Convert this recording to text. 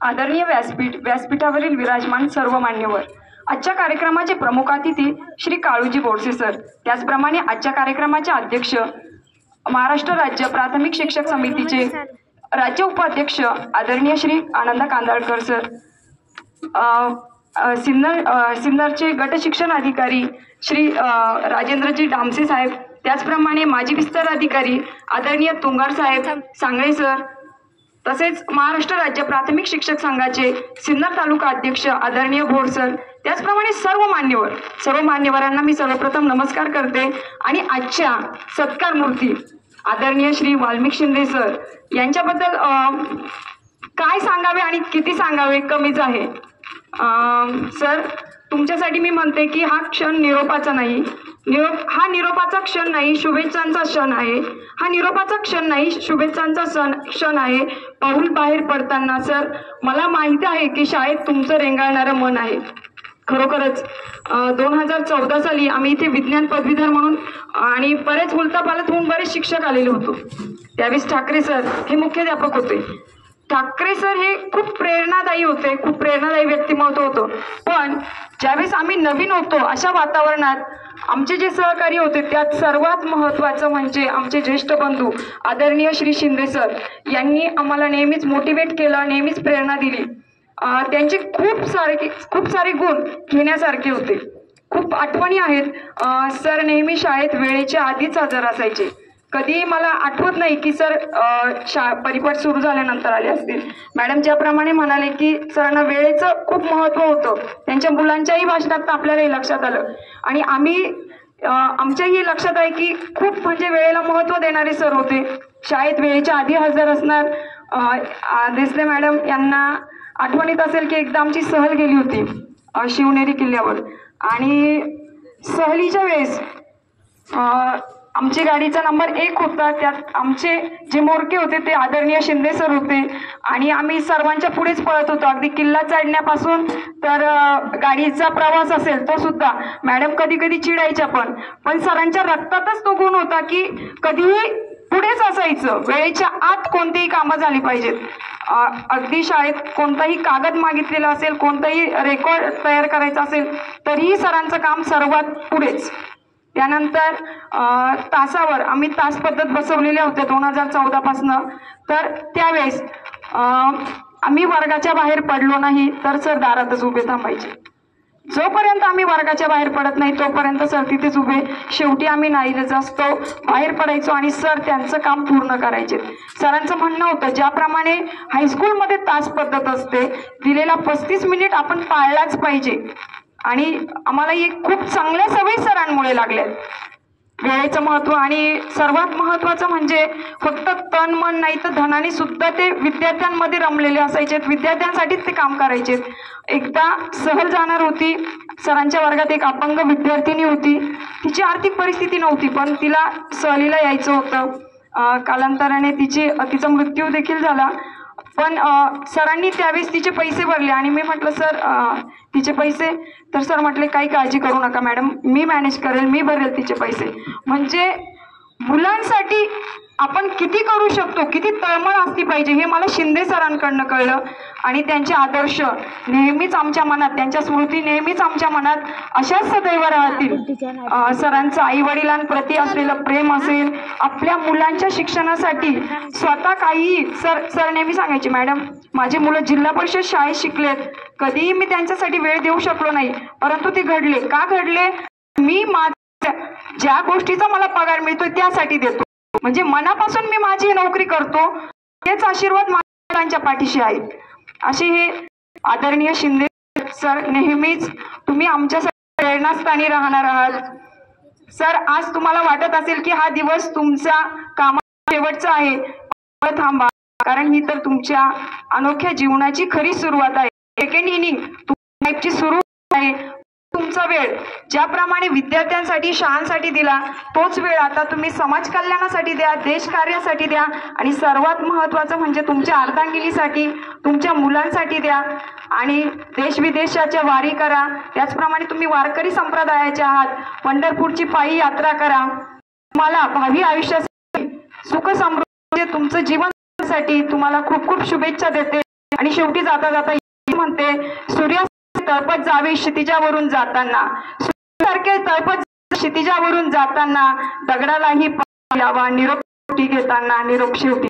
आदरणीय व्यासपीठावरील विराजमान सर्व मान्यवर, आजच्या कार्यक्रमाचे प्रमुख अतिथी श्री काळूजी बोरसे सर, त्याचप्रमाणे आजच्या कार्यक्रमाचे अध्यक्ष महाराष्ट्र राज्य प्राथमिक शिक्षक समितीचे राज्य उपाध्यक्ष आदरणीय श्री आनंद कांदाळकर सर, सिन्नरचे गट शिक्षण अधिकारी श्री राजेंद्रजी डामसे साहेब, त्याचप्रमाणे माजी विस्तार अधिकारी आदरणीय तुंगार साहेब सांगळे सर, तसेच महाराष्ट्र राज्य प्राथमिक शिक्षक संघाचे सिन्नर तालुका अध्यक्ष आदरणीय भोर सर, त्याचप्रमाणे सर्व मान्यवरांना मी सर्वप्रथम नमस्कार करते। आणि आजच्या सत्कार मूर्ती आदरणीय श्री वाल्मिक शिंदे सर यांच्याबद्दल काय सांगावे आणि किती सांगावे कमीच आहे। सर, तुमच्यासाठी मी म्हणते की हा क्षण निरोपाचा नाही, हा निरोपाचा क्षण नाही, शुभेच्छांचा क्षण आहे। हा निरोपाचा क्षण नाही, शुभेच्छांचा क्षण आहे। पाऊल बाहेर पडताना सर मला माहिती आहे की शाळेत तुमचं रेंगाळणारं मन आहे। खरोखरच 2014 साली आम्ही इथे विज्ञान पदवीधर म्हणून आणि बरेच उलटापालट होऊन बरेच शिक्षक आलेले होतो। त्यावेळेस ठाकरे सर हे मुख्याध्यापक होते। ठाकरे सर हे खूप प्रेरणादायी होते, खूप प्रेरणादायी व्यक्तिमत्व होतं। पण ज्यावेळेस आम्ही नवीन होतो अशा वातावरणात आमचे जे सहकारी होते त्यात सर्वात महत्त्वाचं म्हणजे आमचे ज्येष्ठ बंधू आदरणीय श्री शिंदे सर यांनी आम्हाला नेहमीच मोटिवेट केलं, नेहमीच प्रेरणा दिली। त्यांचे खूप सारे गुण घेण्यासारखे होते, खूप आठवणी आहेत। सर नेहमी शाळेत वेळेच्या आधीच हजर असायचे। कधी मला आठवत नाही की सर परिपाठ सुरू झाल्यानंतर आले असतील। मॅडम ज्याप्रमाणे म्हणाले की सरांना वेळेचं खूप महत्त्व होतं, त्यांच्या मुलांच्याही भाषणात आपल्यालाही लक्षात आलं आणि आमच्याही लक्षात आहे की खूप म्हणजे वेळेला महत्त्व देणारे सर होते। शाळेत वेळेच्या आधी हजर असणार। देसले मॅडम यांना आठवणीत असेल की एकदा आमची सहल गेली होती शिवनेरी किल्ल्यावर आणि सहलीच्या वेळेस आमची गाडीचा नंबर 1 होता, त्यात आमचे जे मोरके होते ते आदरणीय शिंदे सर होते आणि आम्ही सर्वांच्या पुढेच पळत होतो, अगदी किल्ला चढण्यापासून तर गाडीचा प्रवास असेल तो सुद्धा। मॅडम कधी कधी चिडायच्या पण सरांच्या रक्तातच तो गुण होता की कधीही पुढेच असायचं, वेळेच्या आत कोणतीही कामं झाली पाहिजेत। अगदी शाळेत कोणताही कागद मागितलेला असेल, कोणताही रेकॉर्ड तयार करायचा असेल तरीही सरांचं काम सर्वात पुढेच। त्यानंतर तासावर आम्ही तास पद्धत बसवलेल्या होत्या 2014 पासून, तर त्यावेळेस आम्ही वर्गाच्या बाहेर पडलो नाही तर सर दारातच उभे थांबायचे। जोपर्यंत आम्ही वर्गाच्या बाहेर पडत नाही तोपर्यंत सर तिथेच उभे। शेवटी आम्ही नाईलाजास्तव बाहेर पडायचो आणि सर त्यांचं काम पूर्ण करायचे। सरांचं म्हणणं होतं ज्याप्रमाणे हायस्कूलमध्ये तास पद्धत असते, दिलेला 35 मिनिट आपण पाळलाच पाहिजे आणि आम्हाला एक खूप चांगल्या सवयी सरांमुळे लागल्या, वेळेचं महत्त्व। आणि सर्वात महत्त्वाचं म्हणजे फक्त तन मन नाही तर धनाने सुद्धा ते विद्यार्थ्यांमध्ये रमलेले असायचे, विद्यार्थ्यांसाठीच ते काम करायचे। एकदा सहल जाणार होती, सरांच्या वर्गात एक अपंग विद्यार्थिनी होती, तिची आर्थिक परिस्थिती नव्हती पण तिला सहलीला यायचं होतं। कालांतराने तिचा मृत्यू देखील झाला, पण सरांनी त्यावेळेस तिचे पैसे भरले आणि मी म्हटलं सर तिचे पैसे, तर सर म्हटले काही काळजी करू नका मॅडम, मी मॅनेज करेल, मी भरेल तिचे पैसे। म्हणजे मुलांसाठी आपण किती करू शकतो, किती तळमळ असती पाहिजे हे मला शिंदे सरांकडनं कळलं आणि त्यांचे आदर्श नेहमीच आमच्या मनात, त्यांच्या स्मृती नेहमीच आमच्या मनात अशाच सदैव राहतील। सरांचं आई वडिलांप्रती असलेलं प्रेम असेल, आपल्या मुलांच्या शिक्षणासाठी स्वतः काही सर नेहमी सांगायचे मॅडम माझे मुलं जिल्हा परिषद शाळेत शिकलेत, कधीही मी त्यांच्यासाठी वेळ देऊ शकलो नाही, परंतु ते घडले। का घडले? मी ज्या गोष्टीचा मला पगार मिळतोय त्यासाठी देतो, म्हणजे मनापासून मी माझी नोकरी करतो, तेच आशीर्वाद माझ्या पाठीशी आहेत। असे हे आदरणीय शिंदे सर, नेहमीच तुम्ही आमच्यासाठी प्रेरणास्थानी राहणार आहात। सर आज तुम्हाला वाटत असेल की हा दिवस तुमचा कामाचा शेवटचा आहे, थांबा, कारण ही तर तुमच्या अनोख्या जीवनाची खरी सुरुवात आहे। सेकंड इनिंग तुमच्या लाईफची सुरू आहे। तुमचा वेळ ज्याप्रमाणे विद्यार्थ्यांसाठी शाळांसाठी दिला तोच वेळ आता तुम्ही समाज कल्याणासाठी द्या, देश कार्यासाठी द्या आणि सर्वात महत्त्वाचं म्हणजे तुमच्या अर्धांगिनीसाठी, तुमच्या मुलांसाठी द्या आणि देश विदेशाच्या वारी करा। त्याचप्रमाणे तुम्ही वारकरी संप्रदायाचे आहात, पंढरपूरची पायी यात्रा करा। तुम्हाला भावी आयुष्यासाठी सुख समृद्धी तुमचं जीवन करण्यासाठी तुम्हाला खूप खूप शुभेच्छा देते आणि शेवटी जाता जाता म्हणते, सूर्यासारखे तळपत जावे क्षितिजावरून जाताना, सूर्यासारखे तळपत क्षितिजावरून जाताना, दगडालाही यावा निरोप घेताना. निरोप शेवटी.